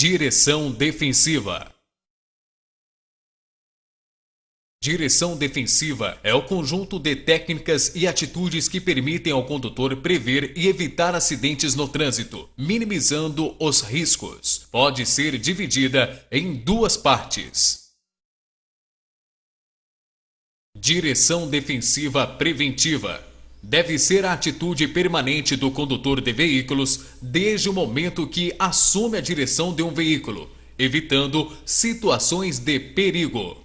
Direção defensiva. Direção defensiva é o conjunto de técnicas e atitudes que permitem ao condutor prever e evitar acidentes no trânsito, minimizando os riscos. Pode ser dividida em duas partes. Direção defensiva preventiva. Deve ser a atitude permanente do condutor de veículos desde o momento que assume a direção de um veículo, evitando situações de perigo.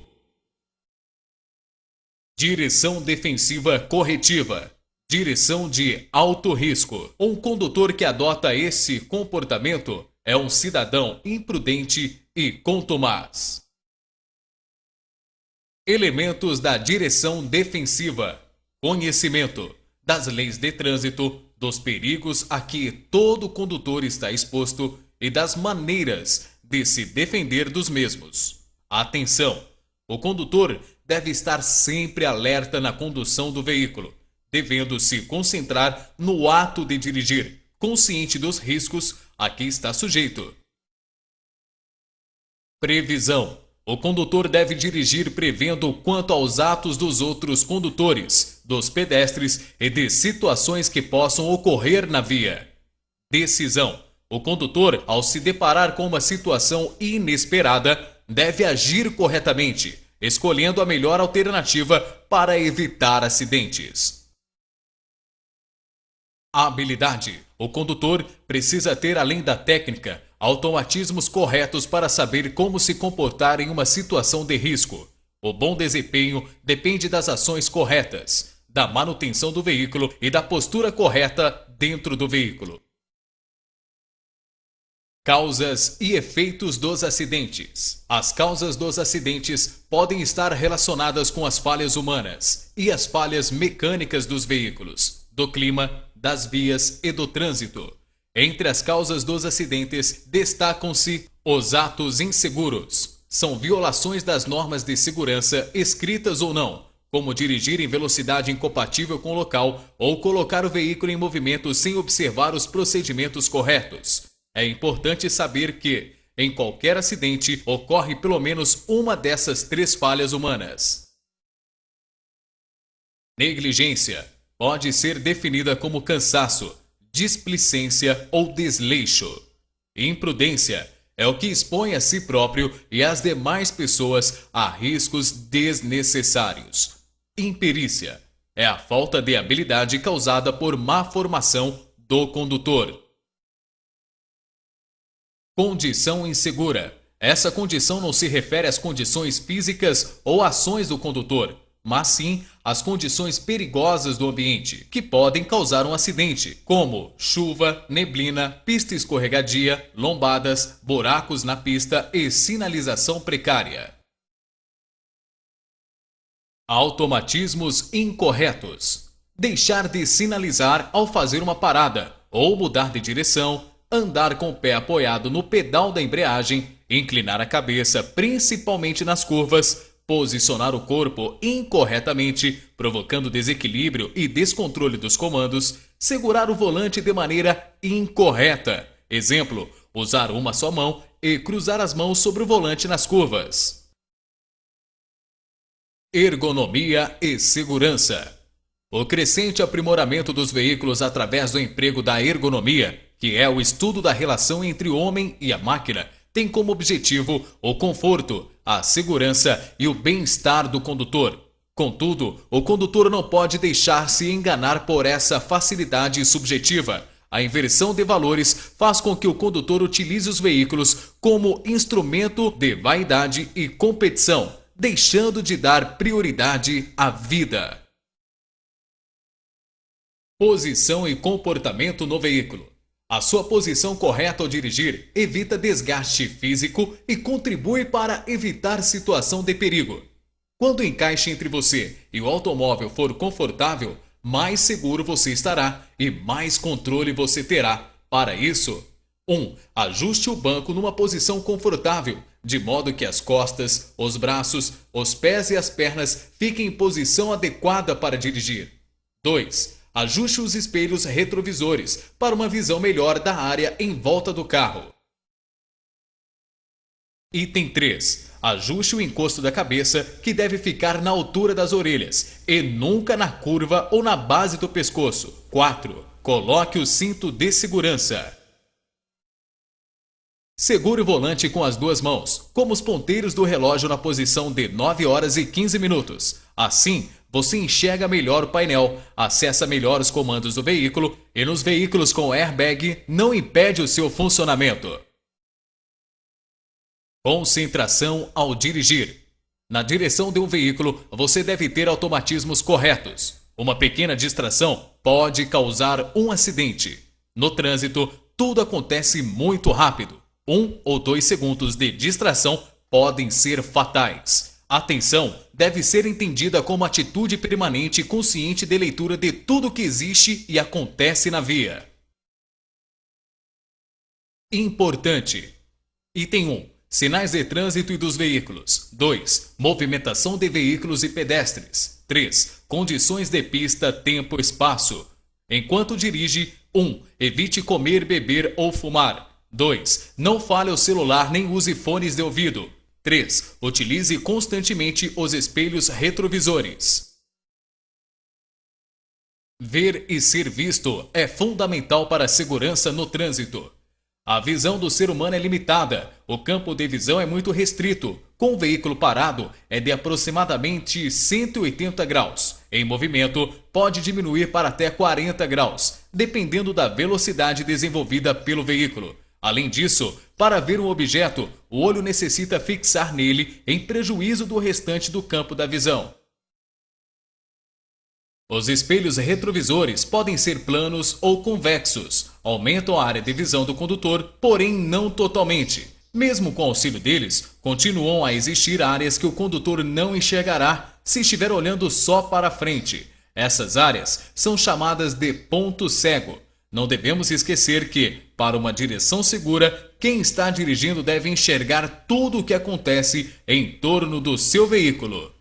Direção defensiva corretiva. Direção de alto risco. Um condutor que adota esse comportamento é um cidadão imprudente e contumaz. Elementos da direção defensiva. Conhecimento das leis de trânsito, dos perigos a que todo condutor está exposto e das maneiras de se defender dos mesmos. Atenção! O condutor deve estar sempre alerta na condução do veículo, devendo se concentrar no ato de dirigir, consciente dos riscos a que está sujeito. Previsão. O condutor deve dirigir prevendo quanto aos atos dos outros condutores, dos pedestres e de situações que possam ocorrer na via. Decisão. O condutor, ao se deparar com uma situação inesperada, deve agir corretamente, escolhendo a melhor alternativa para evitar acidentes. Habilidade. O condutor precisa ter, além da técnica, automatismos corretos para saber como se comportar em uma situação de risco. O bom desempenho depende das ações corretas, da manutenção do veículo e da postura correta dentro do veículo. Causas e efeitos dos acidentes. As causas dos acidentes podem estar relacionadas com as falhas humanas e as falhas mecânicas dos veículos, do clima, das vias e do trânsito. Entre as causas dos acidentes destacam-se os atos inseguros. São violações das normas de segurança, escritas ou não, como dirigir em velocidade incompatível com o local ou colocar o veículo em movimento sem observar os procedimentos corretos. É importante saber que, em qualquer acidente, ocorre pelo menos uma dessas três falhas humanas. Negligência pode ser definida como cansaço, displicência ou desleixo. Imprudência é o que expõe a si próprio e as demais pessoas a riscos desnecessários. Imperícia é a falta de habilidade causada por má formação do condutor. Condição insegura. Essa condição não se refere às condições físicas ou ações do condutor, mas sim às condições perigosas do ambiente, que podem causar um acidente, como chuva, neblina, pista escorregadia, lombadas, buracos na pista e sinalização precária. Automatismos incorretos. Deixar de sinalizar ao fazer uma parada, ou mudar de direção, andar com o pé apoiado no pedal da embreagem, inclinar a cabeça principalmente nas curvas, posicionar o corpo incorretamente, provocando desequilíbrio e descontrole dos comandos, segurar o volante de maneira incorreta. Exemplo, usar uma só mão e cruzar as mãos sobre o volante nas curvas. Ergonomia e segurança. O crescente aprimoramento dos veículos através do emprego da ergonomia, que é o estudo da relação entre o homem e a máquina, tem como objetivo o conforto, a segurança e o bem-estar do condutor. Contudo, o condutor não pode deixar-se enganar por essa facilidade subjetiva. A inversão de valores faz com que o condutor utilize os veículos como instrumento de vaidade e competição, deixando de dar prioridade à vida. Posição e comportamento no veículo. A sua posição correta ao dirigir evita desgaste físico e contribui para evitar situação de perigo. Quando o encaixe entre você e o automóvel for confortável, mais seguro você estará e mais controle você terá. Para isso, 1. Ajuste o banco numa posição confortável, de modo que as costas, os braços, os pés e as pernas fiquem em posição adequada para dirigir. 2. Ajuste os espelhos retrovisores para uma visão melhor da área em volta do carro. Item 3. Ajuste o encosto da cabeça, que deve ficar na altura das orelhas e nunca na curva ou na base do pescoço. 4. Coloque o cinto de segurança. Segure o volante com as duas mãos, como os ponteiros do relógio na posição de 9 horas e 15 minutos. Assim, você enxerga melhor o painel, acessa melhor os comandos do veículo e nos veículos com airbag não impede o seu funcionamento. Concentração ao dirigir. Na direção de um veículo, você deve ter automatismos corretos. Uma pequena distração pode causar um acidente. No trânsito, tudo acontece muito rápido. 1 ou 2 segundos de distração podem ser fatais. Atenção deve ser entendida como atitude permanente e consciente de leitura de tudo que existe e acontece na via. Importante. Item 1. Sinais de trânsito e dos veículos. 2. Movimentação de veículos e pedestres. 3. Condições de pista, tempo, espaço. Enquanto dirige, 1. Evite comer, beber ou fumar. 2. Não fale o celular nem use fones de ouvido. 3. Utilize constantemente os espelhos retrovisores. Ver e ser visto é fundamental para a segurança no trânsito. A visão do ser humano é limitada, o campo de visão é muito restrito. Com o veículo parado, é de aproximadamente 180 graus. Em movimento, pode diminuir para até 40 graus, dependendo da velocidade desenvolvida pelo veículo. Além disso, para ver um objeto, o olho necessita fixar nele em prejuízo do restante do campo da visão. Os espelhos retrovisores podem ser planos ou convexos. Aumentam a área de visão do condutor, porém não totalmente. Mesmo com o auxílio deles, continuam a existir áreas que o condutor não enxergará se estiver olhando só para frente. Essas áreas são chamadas de ponto cego. Não devemos esquecer que, para uma direção segura, quem está dirigindo deve enxergar tudo o que acontece em torno do seu veículo.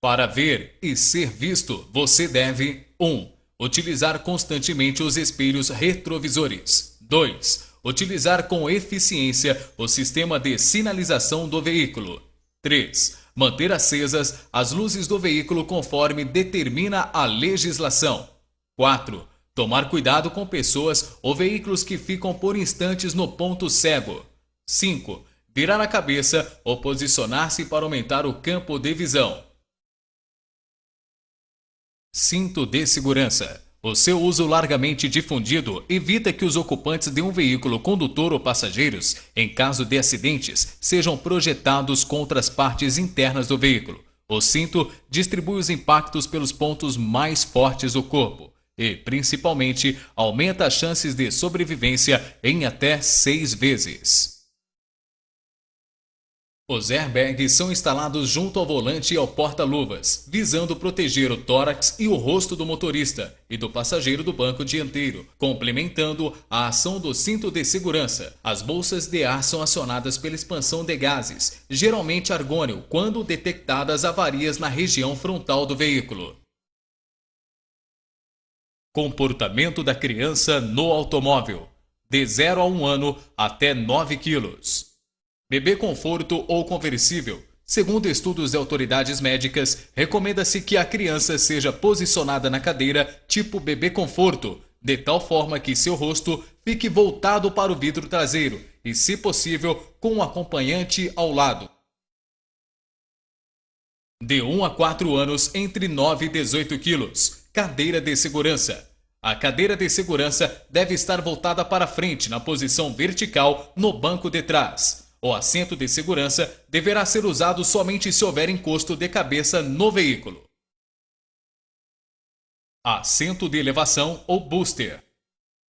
Para ver e ser visto, você deve 1. Utilizar constantemente os espelhos retrovisores. 2. Utilizar com eficiência o sistema de sinalização do veículo. 3. Manter acesas as luzes do veículo conforme determina a legislação. 4. Tomar cuidado com pessoas ou veículos que ficam por instantes no ponto cego. 5. Virar a cabeça ou posicionar-se para aumentar o campo de visão. Cinto de segurança. O seu uso largamente difundido evita que os ocupantes de um veículo condutor ou passageiros, em caso de acidentes, sejam projetados contra as partes internas do veículo. O cinto distribui os impactos pelos pontos mais fortes do corpo e, principalmente, aumenta as chances de sobrevivência em até 6 vezes. Os airbags são instalados junto ao volante e ao porta-luvas, visando proteger o tórax e o rosto do motorista e do passageiro do banco dianteiro, complementando a ação do cinto de segurança. As bolsas de ar são acionadas pela expansão de gases, geralmente argônio, quando detectadas avarias na região frontal do veículo. Comportamento da criança no automóvel. De 0 a 1 ano até 9 quilos. Bebê conforto ou conversível. Segundo estudos de autoridades médicas, recomenda-se que a criança seja posicionada na cadeira tipo bebê conforto, de tal forma que seu rosto fique voltado para o vidro traseiro e, se possível, com um acompanhante ao lado. De 1 a 4 anos, entre 9 e 18 quilos. Cadeira de segurança. A cadeira de segurança deve estar voltada para frente na posição vertical no banco de trás. O assento de segurança deverá ser usado somente se houver encosto de cabeça no veículo. Assento de elevação ou booster.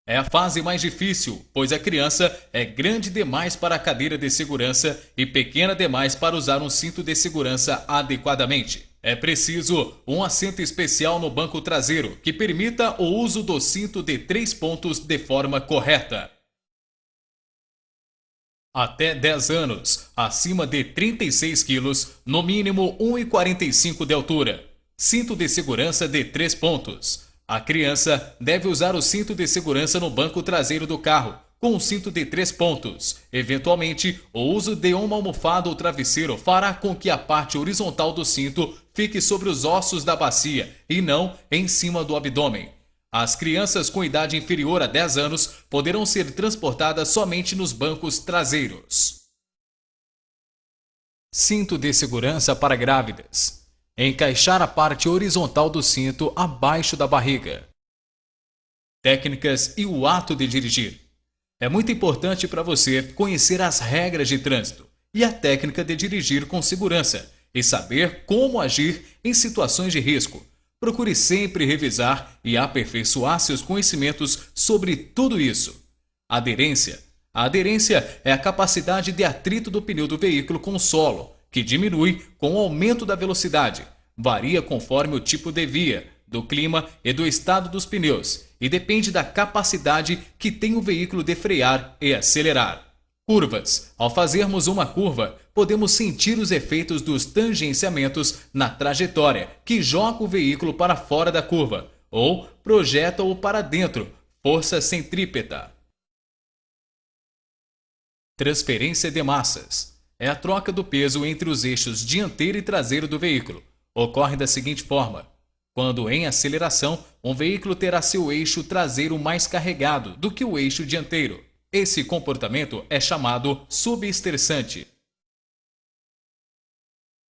É a fase mais difícil, pois a criança é grande demais para a cadeira de segurança e pequena demais para usar um cinto de segurança adequadamente. É preciso um assento especial no banco traseiro que permita o uso do cinto de 3 pontos de forma correta. Até 10 anos, acima de 36 quilos, no mínimo 1,45 de altura. Cinto de segurança de 3 pontos. A criança deve usar o cinto de segurança no banco traseiro do carro, com um cinto de 3 pontos. Eventualmente, o uso de uma almofada ou travesseiro fará com que a parte horizontal do cinto fique sobre os ossos da bacia e não em cima do abdômen. As crianças com idade inferior a 10 anos poderão ser transportadas somente nos bancos traseiros. Cinto de segurança para grávidas. Encaixar a parte horizontal do cinto abaixo da barriga. Técnicas e o ato de dirigir. É muito importante para você conhecer as regras de trânsito e a técnica de dirigir com segurança e saber como agir em situações de risco. Procure sempre revisar e aperfeiçoar seus conhecimentos sobre tudo isso. Aderência. A aderência é a capacidade de atrito do pneu do veículo com o solo, que diminui com o aumento da velocidade. Varia conforme o tipo de via, do clima e do estado dos pneus, e depende da capacidade que tem o veículo de frear e acelerar. Curvas. Ao fazermos uma curva, podemos sentir os efeitos dos tangenciamentos na trajetória, que joga o veículo para fora da curva, ou projeta-o para dentro, força centrípeta. Transferência de massas. É a troca do peso entre os eixos dianteiro e traseiro do veículo. Ocorre da seguinte forma: quando em aceleração, um veículo terá seu eixo traseiro mais carregado do que o eixo dianteiro. Esse comportamento é chamado subestressante.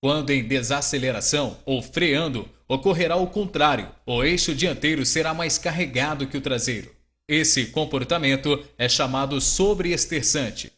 Quando em desaceleração ou freando, ocorrerá o contrário. O eixo dianteiro será mais carregado que o traseiro. Esse comportamento é chamado sobreestressante.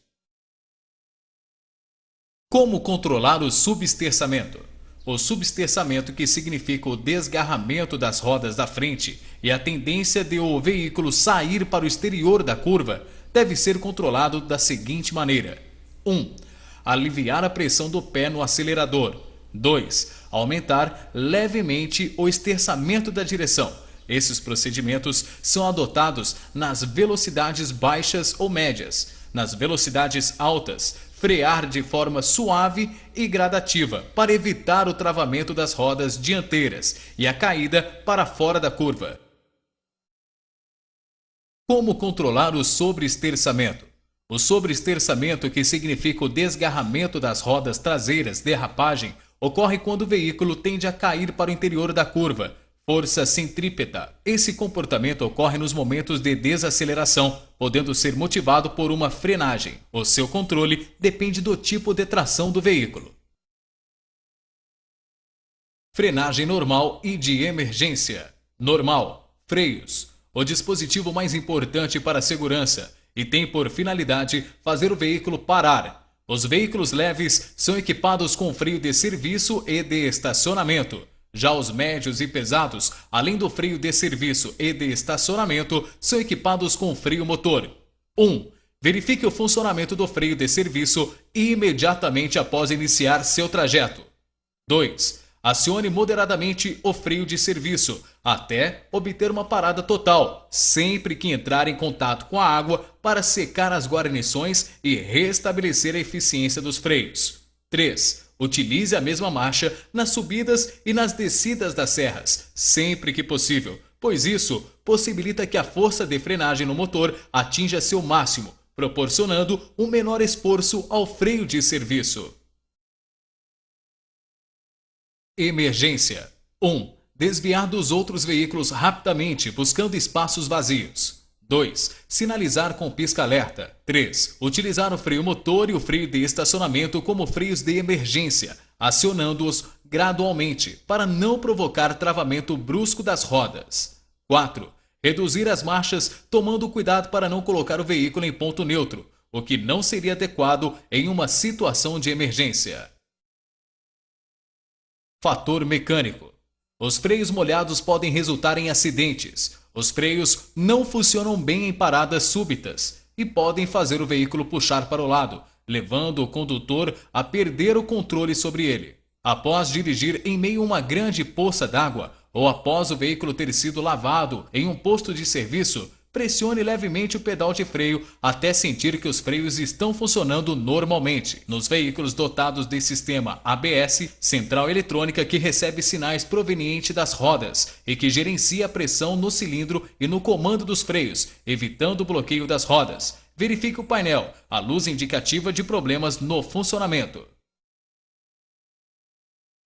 Como controlar o subesterçamento? O subesterçamento, que significa o desgarramento das rodas da frente e a tendência de o veículo sair para o exterior da curva, deve ser controlado da seguinte maneira: 1. Aliviar a pressão do pé no acelerador. 2. Aumentar levemente o esterçamento da direção. Esses procedimentos são adotados nas velocidades baixas ou médias. Nas velocidades altas, frear de forma suave e gradativa para evitar o travamento das rodas dianteiras e a caída para fora da curva. Como controlar o sobreesterçamento? O sobreesterçamento, que significa o desgarramento das rodas traseiras, derrapagem, ocorre quando o veículo tende a cair para o interior da curva, força centrípeta. Esse comportamento ocorre nos momentos de desaceleração, podendo ser motivado por uma frenagem. O seu controle depende do tipo de tração do veículo. Frenagem normal e de emergência. Normal. Freios. O dispositivo mais importante para a segurança e tem por finalidade fazer o veículo parar. Os veículos leves são equipados com freio de serviço e de estacionamento. Já os médios e pesados, além do freio de serviço e de estacionamento, são equipados com freio motor. 1. Verifique o funcionamento do freio de serviço imediatamente após iniciar seu trajeto. 2. Acione moderadamente o freio de serviço até obter uma parada total, sempre que entrar em contato com a água, para secar as guarnições e restabelecer a eficiência dos freios. 3. Utilize a mesma marcha nas subidas e nas descidas das serras, sempre que possível, pois isso possibilita que a força de frenagem no motor atinja seu máximo, proporcionando um menor esforço ao freio de serviço. Emergência. 1. Desviar dos outros veículos rapidamente, buscando espaços vazios. 2. Sinalizar com pisca-alerta. 3. Utilizar o freio motor e o freio de estacionamento como freios de emergência, acionando-os gradualmente para não provocar travamento brusco das rodas. 4. Reduzir as marchas, tomando cuidado para não colocar o veículo em ponto neutro, o que não seria adequado em uma situação de emergência. Fator mecânico. Os freios molhados podem resultar em acidentes. Os freios não funcionam bem em paradas súbitas e podem fazer o veículo puxar para o lado, levando o condutor a perder o controle sobre ele. Após dirigir em meio a uma grande poça d'água ou após o veículo ter sido lavado em um posto de serviço, pressione levemente o pedal de freio até sentir que os freios estão funcionando normalmente. Nos veículos dotados de sistema ABS, central eletrônica que recebe sinais provenientes das rodas e que gerencia a pressão no cilindro e no comando dos freios, evitando o bloqueio das rodas, verifique o painel, a luz indicativa de problemas no funcionamento.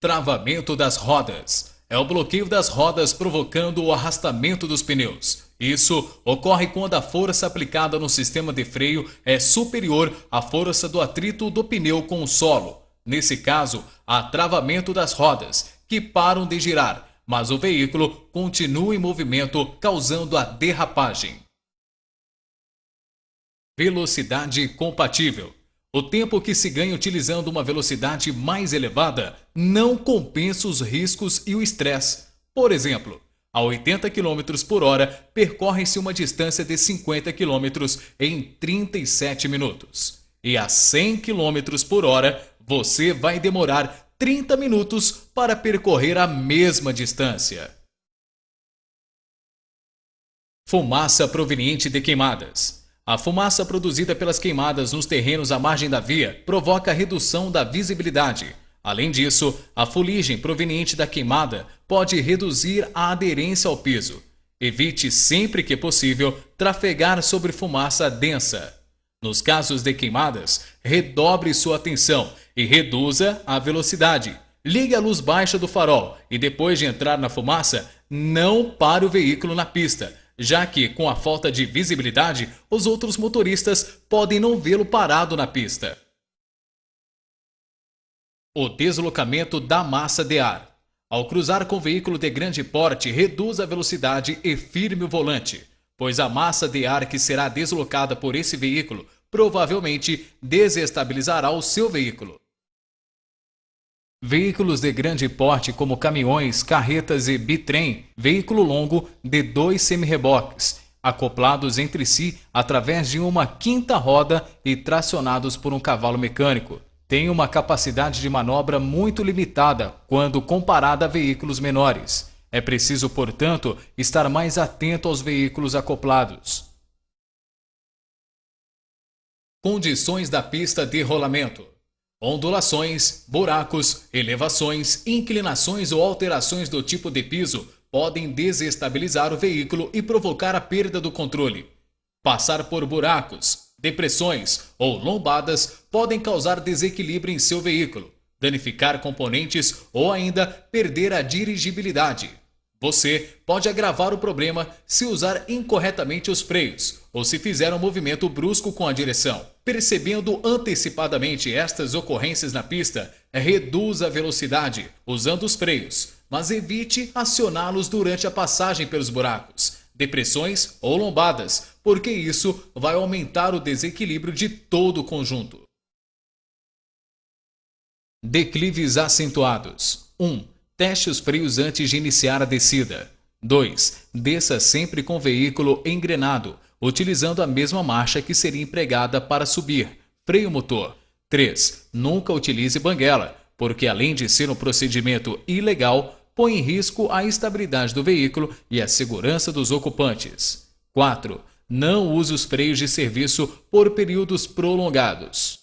Travamento das rodas. É o bloqueio das rodas provocando o arrastamento dos pneus. Isso ocorre quando a força aplicada no sistema de freio é superior à força do atrito do pneu com o solo. Nesse caso, há travamento das rodas, que param de girar, mas o veículo continua em movimento, causando a derrapagem. Velocidade compatível. O tempo que se ganha utilizando uma velocidade mais elevada não compensa os riscos e o estresse. Por exemplo, a 80 km por hora percorre-se uma distância de 50 km em 37 minutos. E a 100 km por hora você vai demorar 30 minutos para percorrer a mesma distância. Fumaça proveniente de queimadas. A fumaça produzida pelas queimadas nos terrenos à margem da via provoca redução da visibilidade. Além disso, a fuligem proveniente da queimada pode reduzir a aderência ao piso. Evite sempre que possível trafegar sobre fumaça densa. Nos casos de queimadas, redobre sua atenção e reduza a velocidade. Ligue a luz baixa do farol e depois de entrar na fumaça, não pare o veículo na pista, já que, com a falta de visibilidade, os outros motoristas podem não vê-lo parado na pista. O deslocamento da massa de ar. Ao cruzar com veículo de grande porte, reduz a velocidade e firme o volante, pois a massa de ar que será deslocada por esse veículo provavelmente desestabilizará o seu veículo. Veículos de grande porte como caminhões, carretas e bitrem, veículo longo de 2 semi-reboques, acoplados entre si através de uma quinta roda e tracionados por um cavalo mecânico, têm uma capacidade de manobra muito limitada quando comparada a veículos menores. É preciso, portanto, estar mais atento aos veículos acoplados. Condições da pista de rolamento. Ondulações, buracos, elevações, inclinações ou alterações do tipo de piso podem desestabilizar o veículo e provocar a perda do controle. Passar por buracos, depressões ou lombadas podem causar desequilíbrio em seu veículo, danificar componentes ou ainda perder a dirigibilidade. Você pode agravar o problema se usar incorretamente os freios ou se fizer um movimento brusco com a direção. Percebendo antecipadamente estas ocorrências na pista, reduza a velocidade usando os freios, mas evite acioná-los durante a passagem pelos buracos, depressões ou lombadas, porque isso vai aumentar o desequilíbrio de todo o conjunto. Declives acentuados. 1. Teste os freios antes de iniciar a descida. 2. Desça sempre com o veículo engrenado, utilizando a mesma marcha que seria empregada para subir, freio motor. 3. Nunca utilize banguela, porque além de ser um procedimento ilegal, põe em risco a estabilidade do veículo e a segurança dos ocupantes. 4. Não use os freios de serviço por períodos prolongados.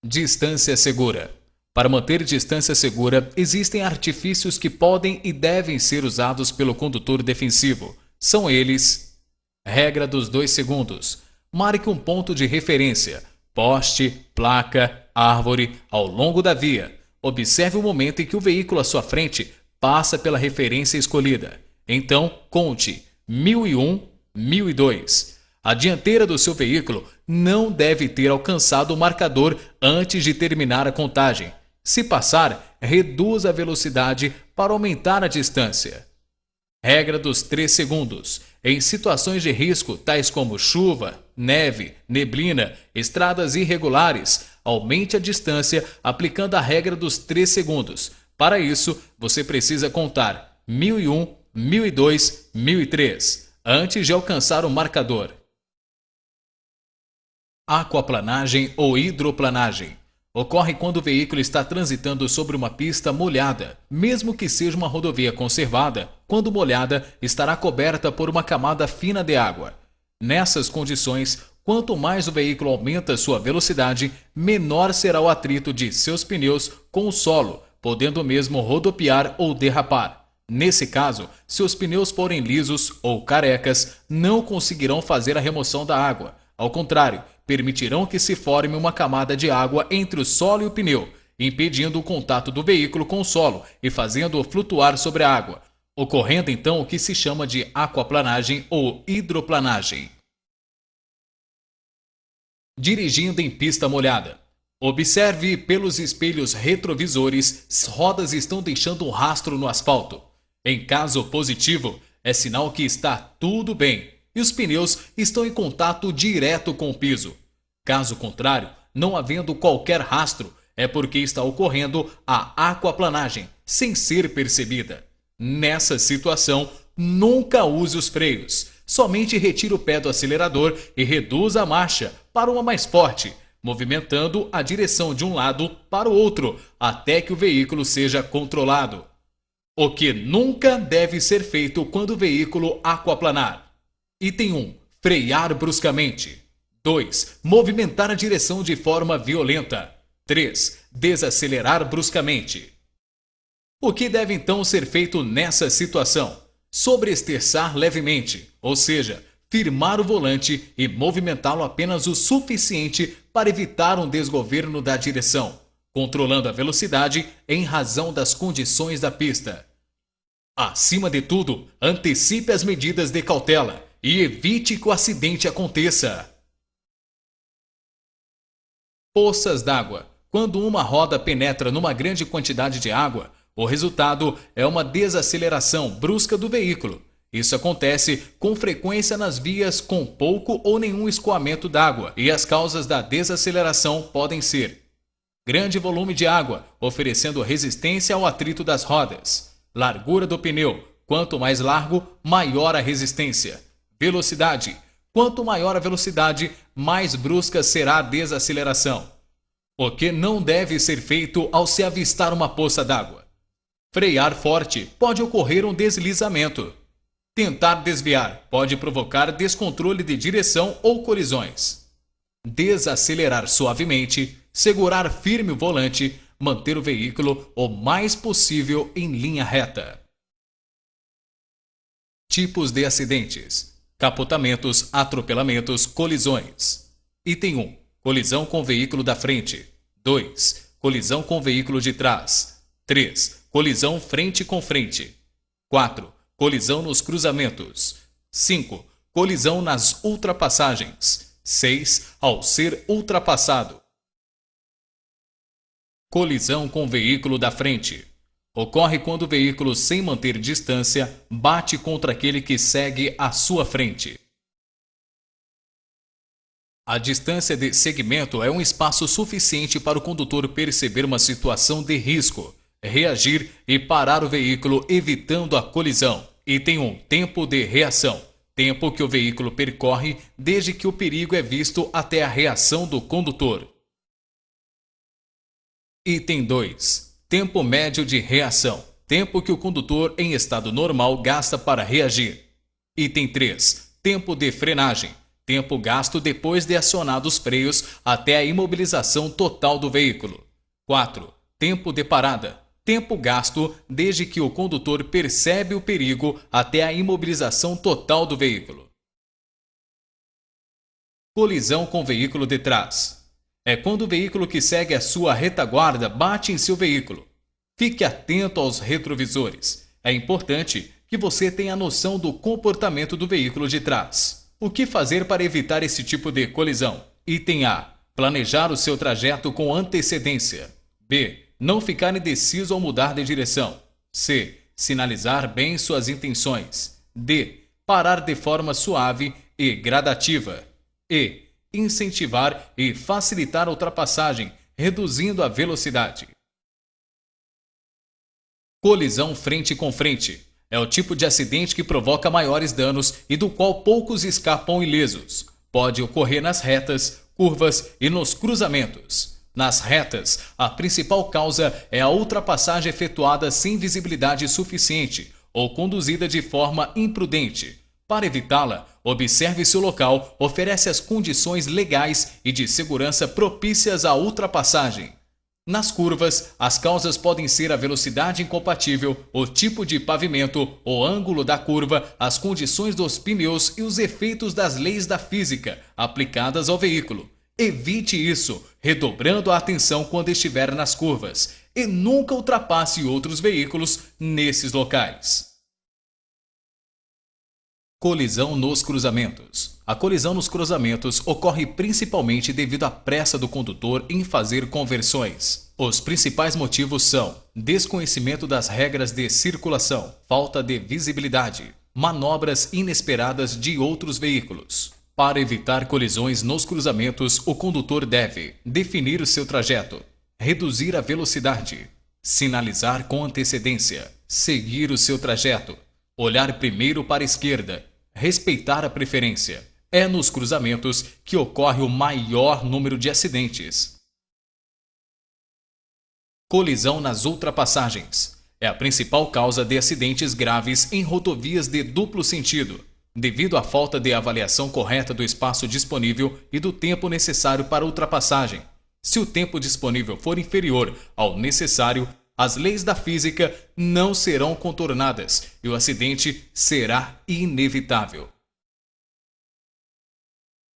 Distância segura. Para manter distância segura, existem artifícios que podem e devem ser usados pelo condutor defensivo. São eles: regra dos 2 segundos. Marque um ponto de referência, poste, placa, árvore, ao longo da via. Observe o momento em que o veículo à sua frente passa pela referência escolhida. Então, conte 1001, 1002. A dianteira do seu veículo não deve ter alcançado o marcador antes de terminar a contagem. Se passar, reduza a velocidade para aumentar a distância. Regra dos 3 segundos. Em situações de risco, tais como chuva, neve, neblina, estradas irregulares, aumente a distância aplicando a regra dos 3 segundos. Para isso, você precisa contar 1001, 1002, 1003, antes de alcançar o marcador. Aquaplanagem ou hidroplanagem. Ocorre quando o veículo está transitando sobre uma pista molhada, mesmo que seja uma rodovia conservada. Quando molhada, estará coberta por uma camada fina de água. Nessas condições, quanto mais o veículo aumenta sua velocidade, menor será o atrito de seus pneus com o solo, podendo mesmo rodopiar ou derrapar. Nesse caso, se os pneus forem lisos ou carecas, não conseguirão fazer a remoção da água. Ao contrário, permitirão que se forme uma camada de água entre o solo e o pneu, impedindo o contato do veículo com o solo e fazendo-o flutuar sobre a água, ocorrendo então o que se chama de aquaplanagem ou hidroplanagem. Dirigindo em pista molhada. Observe pelos espelhos retrovisores se as rodas estão deixando um rastro no asfalto. Em caso positivo, é sinal que está tudo bem e os pneus estão em contato direto com o piso. Caso contrário, não havendo qualquer rastro, é porque está ocorrendo a aquaplanagem sem ser percebida. Nessa situação, nunca use os freios. Somente retire o pé do acelerador e reduza a marcha para uma mais forte, movimentando a direção de um lado para o outro até que o veículo seja controlado. O que nunca deve ser feito quando o veículo aquaplanar. Item 1. Frear bruscamente. 2. Movimentar a direção de forma violenta. 3. Desacelerar bruscamente. O que deve então ser feito nessa situação? Sobreesterçar levemente, ou seja, firmar o volante e movimentá-lo apenas o suficiente para evitar um desgoverno da direção, controlando a velocidade em razão das condições da pista. Acima de tudo, antecipe as medidas de cautela e evite que o acidente aconteça. Poças d'água. Quando uma roda penetra numa grande quantidade de água, o resultado é uma desaceleração brusca do veículo. Isso acontece com frequência nas vias com pouco ou nenhum escoamento d'água, e as causas da desaceleração podem ser: grande volume de água, oferecendo resistência ao atrito das rodas; largura do pneu, quanto mais largo, maior a resistência; velocidade, quanto maior a velocidade, mais brusca será a desaceleração. O que não deve ser feito ao se avistar uma poça d'água? Frear forte pode ocorrer um deslizamento. Tentar desviar pode provocar descontrole de direção ou colisões. Desacelerar suavemente, segurar firme o volante, manter o veículo o mais possível em linha reta. Tipos de acidentes: capotamentos, atropelamentos, colisões. Item 1. Colisão com o veículo da frente. 2. Colisão com o veículo de trás. 3. Colisão frente com frente. 4. Colisão nos cruzamentos. 5. Colisão nas ultrapassagens. 6. Ao ser ultrapassado. Colisão com o veículo da frente. Ocorre quando o veículo, sem manter distância, bate contra aquele que segue à sua frente. A distância de segmento é um espaço suficiente para o condutor perceber uma situação de risco, reagir e parar o veículo evitando a colisão. Item 1. Tempo de reação. Tempo que o veículo percorre desde que o perigo é visto até a reação do condutor. Item 2. Tempo médio de reação. Tempo que o condutor em estado normal gasta para reagir. Item 3. Tempo de frenagem. Tempo gasto depois de acionados os freios até a imobilização total do veículo. 4. Tempo de parada. Tempo gasto desde que o condutor percebe o perigo até a imobilização total do veículo. Colisão com o veículo de trás. É quando o veículo que segue a sua retaguarda bate em seu veículo. Fique atento aos retrovisores. É importante que você tenha noção do comportamento do veículo de trás. O que fazer para evitar esse tipo de colisão? Item A. Planejar o seu trajeto com antecedência. B. Não ficar indeciso ao mudar de direção. C. Sinalizar bem suas intenções. D. Parar de forma suave e gradativa. E. Incentivar e facilitar a ultrapassagem, reduzindo a velocidade. Colisão frente com frente. É o tipo de acidente que provoca maiores danos e do qual poucos escapam ilesos. Pode ocorrer nas retas, curvas e nos cruzamentos. Nas retas, a principal causa é a ultrapassagem efetuada sem visibilidade suficiente ou conduzida de forma imprudente. Para evitá-la, observe se o local oferece as condições legais e de segurança propícias à ultrapassagem. Nas curvas, as causas podem ser a velocidade incompatível, o tipo de pavimento, o ângulo da curva, as condições dos pneus e os efeitos das leis da física aplicadas ao veículo. Evite isso, redobrando a atenção quando estiver nas curvas, e nunca ultrapasse outros veículos nesses locais. Colisão nos cruzamentos. A colisão nos cruzamentos ocorre principalmente devido à pressa do condutor em fazer conversões. Os principais motivos são desconhecimento das regras de circulação, falta de visibilidade, manobras inesperadas de outros veículos. Para evitar colisões nos cruzamentos, o condutor deve definir o seu trajeto, reduzir a velocidade, sinalizar com antecedência, seguir o seu trajeto, olhar primeiro para a esquerda, respeitar a preferência. É nos cruzamentos que ocorre o maior número de acidentes. Colisão nas ultrapassagens. É a principal causa de acidentes graves em rodovias de duplo sentido, devido à falta de avaliação correta do espaço disponível e do tempo necessário para a ultrapassagem. Se o tempo disponível for inferior ao necessário, as leis da física não serão contornadas e o acidente será inevitável.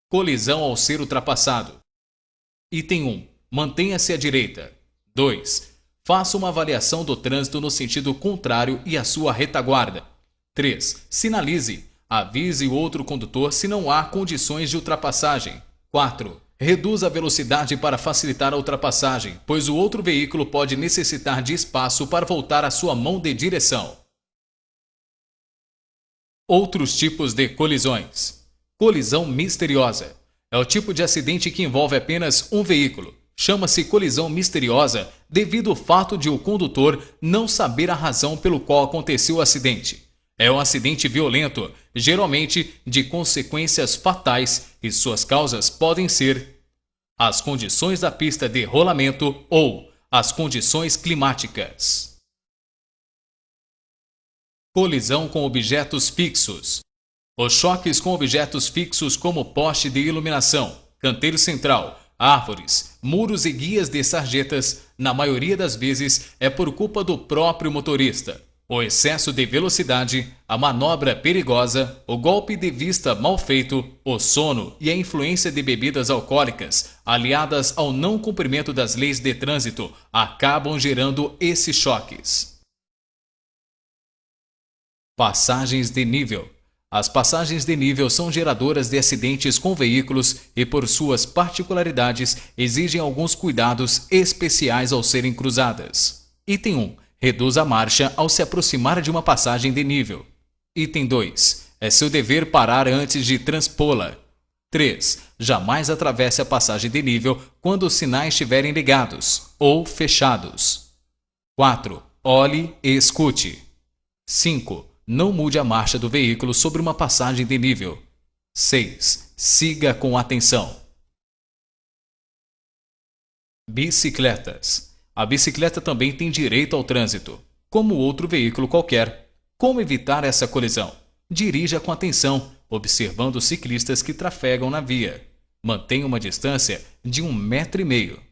Colisão ao ser ultrapassado. Item 1. Mantenha-se à direita. 2. Faça uma avaliação do trânsito no sentido contrário e a sua retaguarda. 3. Sinalize. Avise o outro condutor se não há condições de ultrapassagem. 4. Reduza a velocidade para facilitar a ultrapassagem, pois o outro veículo pode necessitar de espaço para voltar à sua mão de direção. Outros tipos de colisões. Colisão misteriosa. É o tipo de acidente que envolve apenas um veículo. Chama-se colisão misteriosa devido ao fato de o condutor não saber a razão pelo qual aconteceu o acidente. É um acidente violento, geralmente de consequências fatais, e suas causas podem ser as condições da pista de rolamento ou as condições climáticas. Colisão com objetos fixos. Os choques com objetos fixos como poste de iluminação, canteiro central, árvores, muros e guias de sarjetas, na maioria das vezes é por culpa do próprio motorista. O excesso de velocidade, a manobra perigosa, o golpe de vista mal feito, o sono e a influência de bebidas alcoólicas, aliadas ao não cumprimento das leis de trânsito, acabam gerando esses choques. Passagens de nível. As passagens de nível são geradoras de acidentes com veículos e, por suas particularidades, exigem alguns cuidados especiais ao serem cruzadas. Item 1. Reduz a marcha ao se aproximar de uma passagem de nível. Item 2. É seu dever parar antes de transpô-la. 3. Jamais atravesse a passagem de nível quando os sinais estiverem ligados ou fechados. 4. Olhe e escute. 5. Não mude a marcha do veículo sobre uma passagem de nível. 6. Siga com atenção. Bicicletas. A bicicleta também tem direito ao trânsito, como outro veículo qualquer. Como evitar essa colisão? Dirija com atenção, observando os ciclistas que trafegam na via. Mantenha uma distância de 1,5 metro.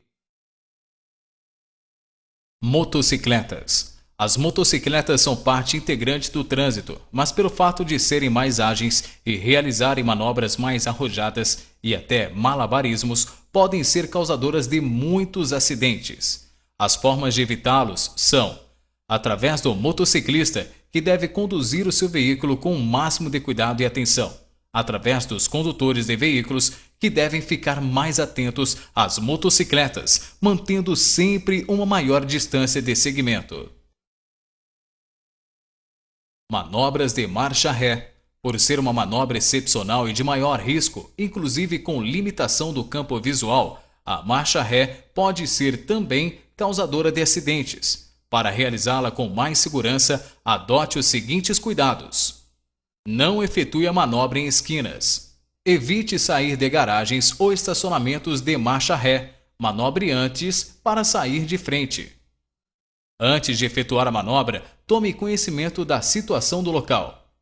Motocicletas. As motocicletas são parte integrante do trânsito, mas pelo fato de serem mais ágeis e realizarem manobras mais arrojadas e até malabarismos, podem ser causadoras de muitos acidentes. As formas de evitá-los são através do motociclista, que deve conduzir o seu veículo com o máximo de cuidado e atenção, através dos condutores de veículos, que devem ficar mais atentos às motocicletas, mantendo sempre uma maior distância de segmento. Manobras de marcha ré. Por ser uma manobra excepcional e de maior risco, inclusive com limitação do campo visual, a marcha ré pode ser também causadora de acidentes. Para realizá-la com mais segurança, adote os seguintes cuidados. Não efetue a manobra em esquinas. Evite sair de garagens ou estacionamentos de marcha ré. Manobre antes para sair de frente. Antes de efetuar a manobra, tome conhecimento da situação do local.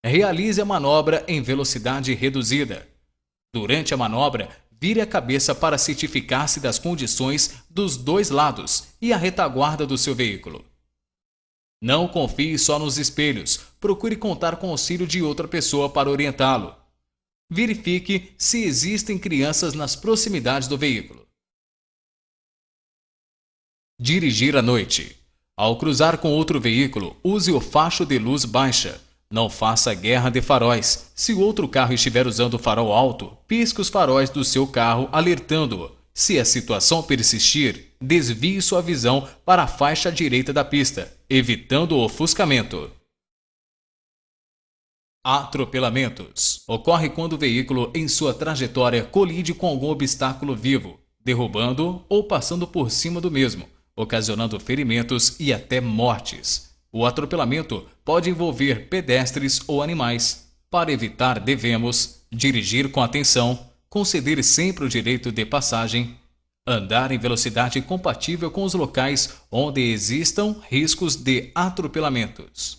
Realize a manobra em velocidade reduzida. Durante a manobra, vire a cabeça para certificar-se das condições dos dois lados e a retaguarda do seu veículo. Não confie só nos espelhos, procure contar com o auxílio de outra pessoa para orientá-lo. Verifique se existem crianças nas proximidades do veículo. Dirigir à noite. Ao cruzar com outro veículo, use o facho de luz baixa. Não faça guerra de faróis. Se o outro carro estiver usando o farol alto, pisque os faróis do seu carro alertando-o. Se a situação persistir, desvie sua visão para a faixa direita da pista, evitando o ofuscamento. Atropelamentos. Ocorre quando o veículo em sua trajetória colide com algum obstáculo vivo, derrubando-o ou passando por cima do mesmo, ocasionando ferimentos e até mortes. O atropelamento pode envolver pedestres ou animais. Para evitar, devemos dirigir com atenção, conceder sempre o direito de passagem, andar em velocidade compatível com os locais onde existam riscos de atropelamentos.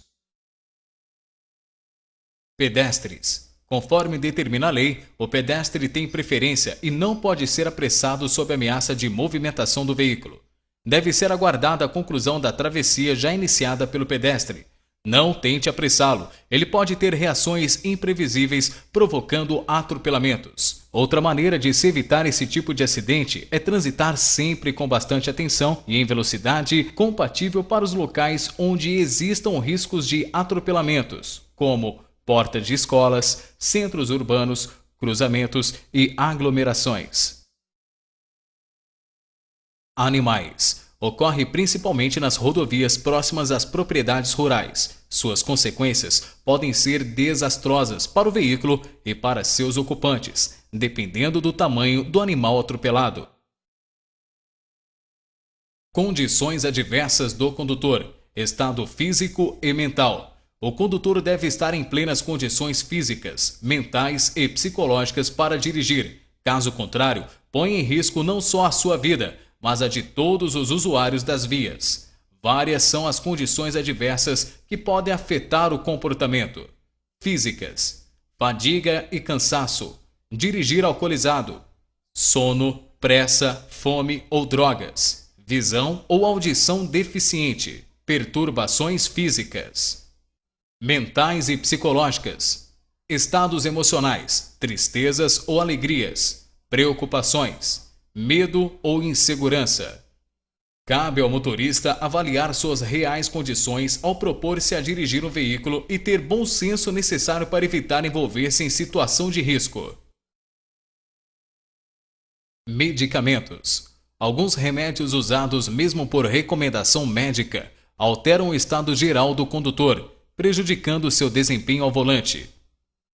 Pedestres. Conforme determina a lei, o pedestre tem preferência e não pode ser apressado sob ameaça de movimentação do veículo. Deve ser aguardada a conclusão da travessia já iniciada pelo pedestre. Não tente apressá-lo, ele pode ter reações imprevisíveis, provocando atropelamentos. Outra maneira de se evitar esse tipo de acidente é transitar sempre com bastante atenção e em velocidade compatível para os locais onde existam riscos de atropelamentos, como portas de escolas, centros urbanos, cruzamentos e aglomerações. Animais. Ocorre principalmente nas rodovias próximas às propriedades rurais. Suas consequências podem ser desastrosas para o veículo e para seus ocupantes, dependendo do tamanho do animal atropelado. Condições adversas do condutor. Estado físico e mental. O condutor deve estar em plenas condições físicas, mentais e psicológicas para dirigir. Caso contrário, põe em risco não só a sua vida, mas a de todos os usuários das vias. Várias são as condições adversas que podem afetar o comportamento. Físicas: fadiga e cansaço, dirigir alcoolizado, sono, pressa, fome ou drogas, visão ou audição deficiente, perturbações físicas. Mentais e psicológicas: estados emocionais, tristezas ou alegrias, preocupações, medo ou insegurança. Cabe ao motorista avaliar suas reais condições ao propor-se a dirigir um veículo e ter bom senso necessário para evitar envolver-se em situação de risco. Medicamentos. Alguns remédios usados mesmo por recomendação médica alteram o estado geral do condutor, prejudicando seu desempenho ao volante.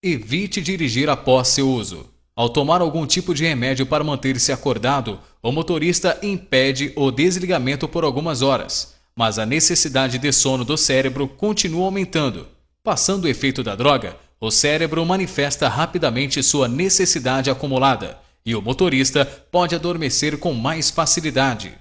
Evite dirigir após seu uso. Ao tomar algum tipo de remédio para manter-se acordado, o motorista impede o desligamento por algumas horas, mas a necessidade de sono do cérebro continua aumentando. Passando o efeito da droga, o cérebro manifesta rapidamente sua necessidade acumulada e o motorista pode adormecer com mais facilidade.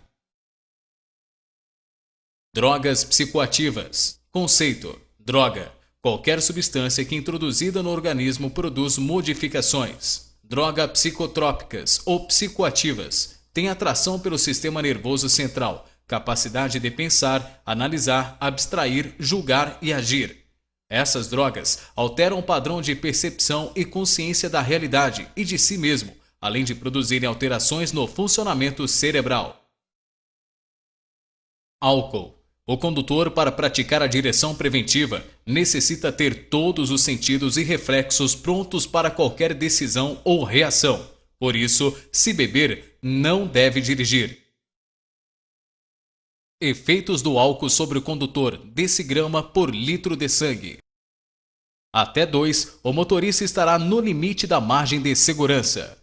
Drogas psicoativas. Conceito: droga: qualquer substância que introduzida no organismo produz modificações. Drogas psicotrópicas ou psicoativas têm atração pelo sistema nervoso central, capacidade de pensar, analisar, abstrair, julgar e agir. Essas drogas alteram o padrão de percepção e consciência da realidade e de si mesmo, além de produzirem alterações no funcionamento cerebral. Álcool. O condutor, para praticar a direção preventiva, necessita ter todos os sentidos e reflexos prontos para qualquer decisão ou reação. Por isso, se beber, não deve dirigir. Efeitos do álcool sobre o condutor: decigrama por litro de sangue. Até 2, o motorista estará no limite da margem de segurança.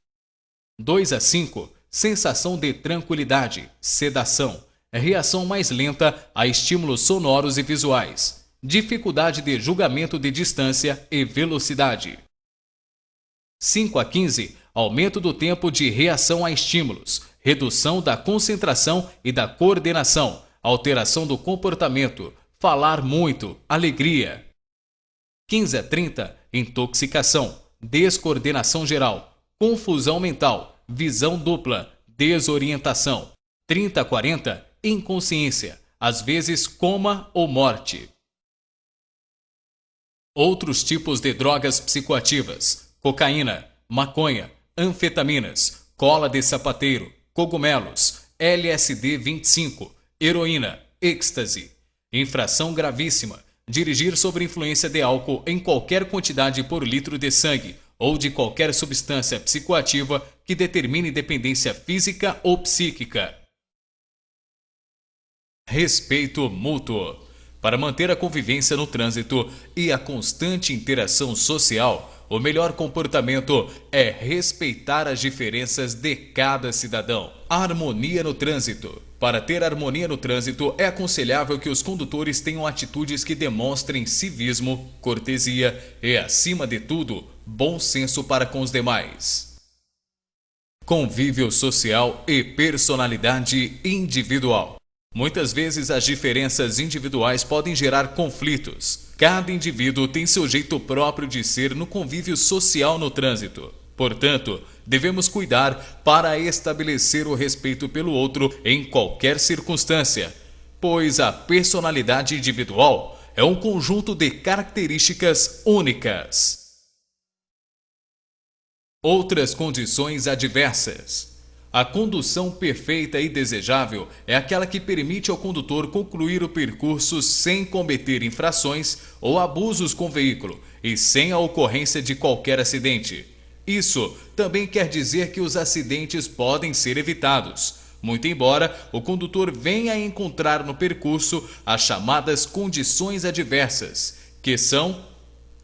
2 a 5, sensação de tranquilidade, sedação. Reação mais lenta a estímulos sonoros e visuais, dificuldade de julgamento de distância e velocidade. 5 a 15, aumento do tempo de reação a estímulos, redução da concentração e da coordenação, alteração do comportamento, falar muito, alegria. 15 a 30, intoxicação, descoordenação geral, confusão mental, visão dupla, desorientação. 30 a 40, inconsciência, às vezes coma ou morte. Outros tipos de drogas psicoativas: cocaína, maconha, anfetaminas, cola de sapateiro, cogumelos, LSD 25, heroína, êxtase. Infração gravíssima: dirigir sob influência de álcool em qualquer quantidade por litro de sangue ou de qualquer substância psicoativa que determine dependência física ou psíquica. Respeito mútuo. Para manter a convivência no trânsito e a constante interação social, o melhor comportamento é respeitar as diferenças de cada cidadão. Harmonia no trânsito. Para ter harmonia no trânsito, é aconselhável que os condutores tenham atitudes que demonstrem civismo, cortesia e, acima de tudo, bom senso para com os demais. Convívio social e personalidade individual. Muitas vezes as diferenças individuais podem gerar conflitos. Cada indivíduo tem seu jeito próprio de ser no convívio social no trânsito. Portanto, devemos cuidar para estabelecer o respeito pelo outro em qualquer circunstância, pois a personalidade individual é um conjunto de características únicas. Outras condições adversas. A condução perfeita e desejável é aquela que permite ao condutor concluir o percurso sem cometer infrações ou abusos com o veículo e sem a ocorrência de qualquer acidente. Isso também quer dizer que os acidentes podem ser evitados, muito embora o condutor venha a encontrar no percurso as chamadas condições adversas, que são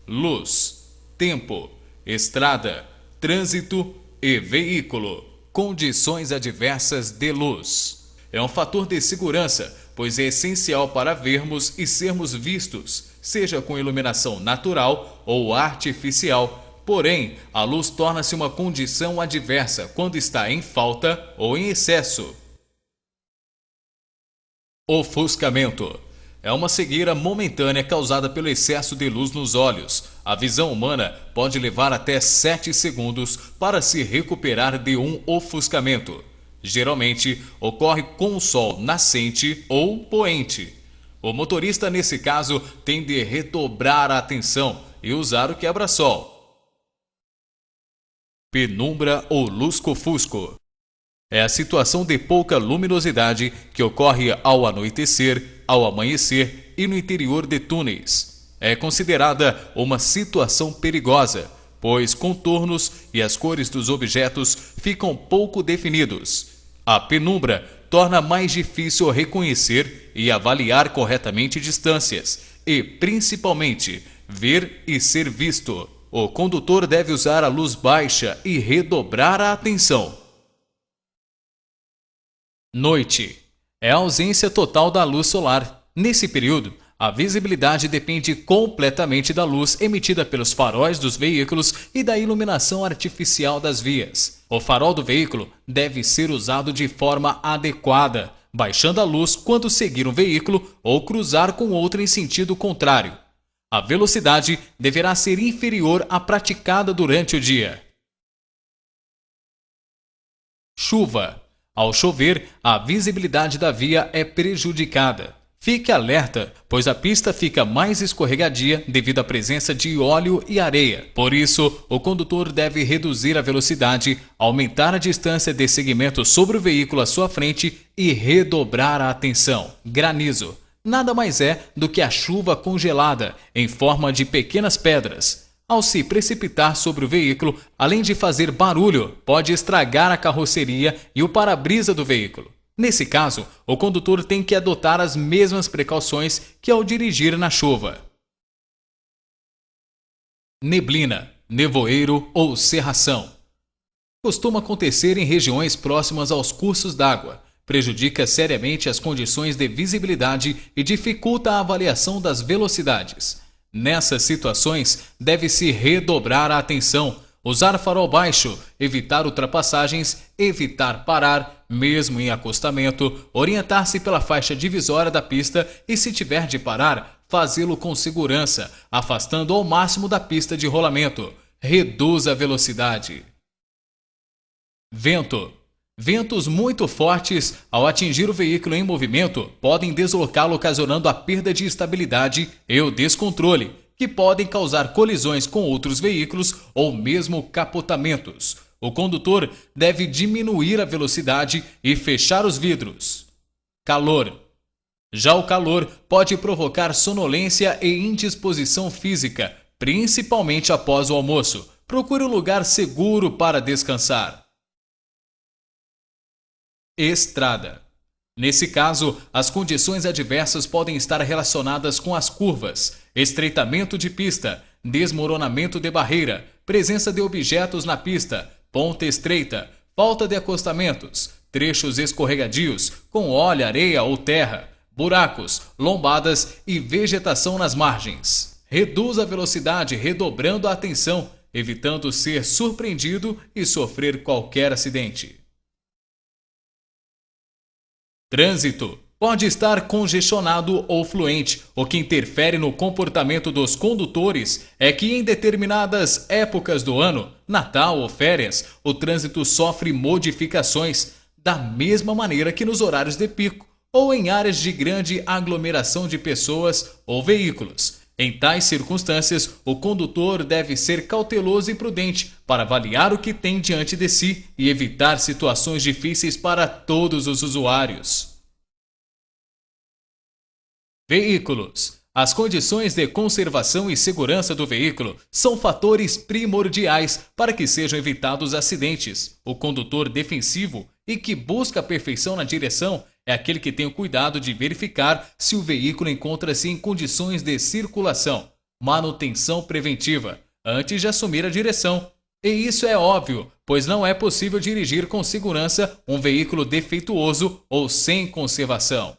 luz, tempo, estrada, trânsito e veículo. Condições adversas de luz. É um fator de segurança, pois é essencial para vermos e sermos vistos, seja com iluminação natural ou artificial. Porém, a luz torna-se uma condição adversa quando está em falta ou em excesso. Ofuscamento. É uma cegueira momentânea causada pelo excesso de luz nos olhos. A visão humana pode levar até 7 segundos para se recuperar de um ofuscamento. Geralmente, ocorre com o sol nascente ou poente. O motorista, nesse caso, tem de redobrar a atenção e usar o quebra-sol. Penumbra ou lusco-fusco. É a situação de pouca luminosidade que ocorre ao anoitecer, ao amanhecer e no interior de túneis. É considerada uma situação perigosa, pois contornos e as cores dos objetos ficam pouco definidos. A penumbra torna mais difícil reconhecer e avaliar corretamente distâncias e, principalmente, ver e ser visto. O condutor deve usar a luz baixa e redobrar a atenção. Noite. É a ausência total da luz solar. Nesse período, a visibilidade depende completamente da luz emitida pelos faróis dos veículos e da iluminação artificial das vias. O farol do veículo deve ser usado de forma adequada, baixando a luz quando seguir um veículo ou cruzar com outro em sentido contrário. A velocidade deverá ser inferior à praticada durante o dia. Chuva. Ao chover, a visibilidade da via é prejudicada. Fique alerta, pois a pista fica mais escorregadia devido à presença de óleo e areia. Por isso, o condutor deve reduzir a velocidade, aumentar a distância de segmento sobre o veículo à sua frente e redobrar a atenção. Granizo. Nada mais é do que a chuva congelada, em forma de pequenas pedras. Ao se precipitar sobre o veículo, além de fazer barulho, pode estragar a carroceria e o para-brisa do veículo. Nesse caso, o condutor tem que adotar as mesmas precauções que ao dirigir na chuva. Neblina, nevoeiro ou cerração. Costuma acontecer em regiões próximas aos cursos d'água. Prejudica seriamente as condições de visibilidade e dificulta a avaliação das velocidades. Nessas situações, deve-se redobrar a atenção, usar farol baixo, evitar ultrapassagens, evitar parar, mesmo em acostamento, orientar-se pela faixa divisória da pista e, se tiver de parar, fazê-lo com segurança, afastando ao máximo da pista de rolamento. Reduza a velocidade. Vento. Ventos muito fortes, ao atingir o veículo em movimento, podem deslocá-lo, ocasionando a perda de estabilidade e o descontrole, que podem causar colisões com outros veículos ou mesmo capotamentos. O condutor deve diminuir a velocidade e fechar os vidros. Calor. Já o calor pode provocar sonolência e indisposição física, principalmente após o almoço. Procure um lugar seguro para descansar. Estrada. Nesse caso, as condições adversas podem estar relacionadas com as curvas, estreitamento de pista, desmoronamento de barreira, presença de objetos na pista, ponte estreita, falta de acostamentos, trechos escorregadios, com óleo, areia ou terra, buracos, lombadas e vegetação nas margens. Reduza a velocidade redobrando a atenção, evitando ser surpreendido e sofrer qualquer acidente. Trânsito. Pode estar congestionado ou fluente. O que interfere no comportamento dos condutores é que em determinadas épocas do ano, Natal ou férias, o trânsito sofre modificações, da mesma maneira que nos horários de pico ou em áreas de grande aglomeração de pessoas ou veículos. Em tais circunstâncias, o condutor deve ser cauteloso e prudente para avaliar o que tem diante de si e evitar situações difíceis para todos os usuários. Veículos. As condições de conservação e segurança do veículo são fatores primordiais para que sejam evitados acidentes. O condutor defensivo e que busca a perfeição na direção é aquele que tem o cuidado de verificar se o veículo encontra-se em condições de circulação, manutenção preventiva, antes de assumir a direção. E isso é óbvio, pois não é possível dirigir com segurança um veículo defeituoso ou sem conservação.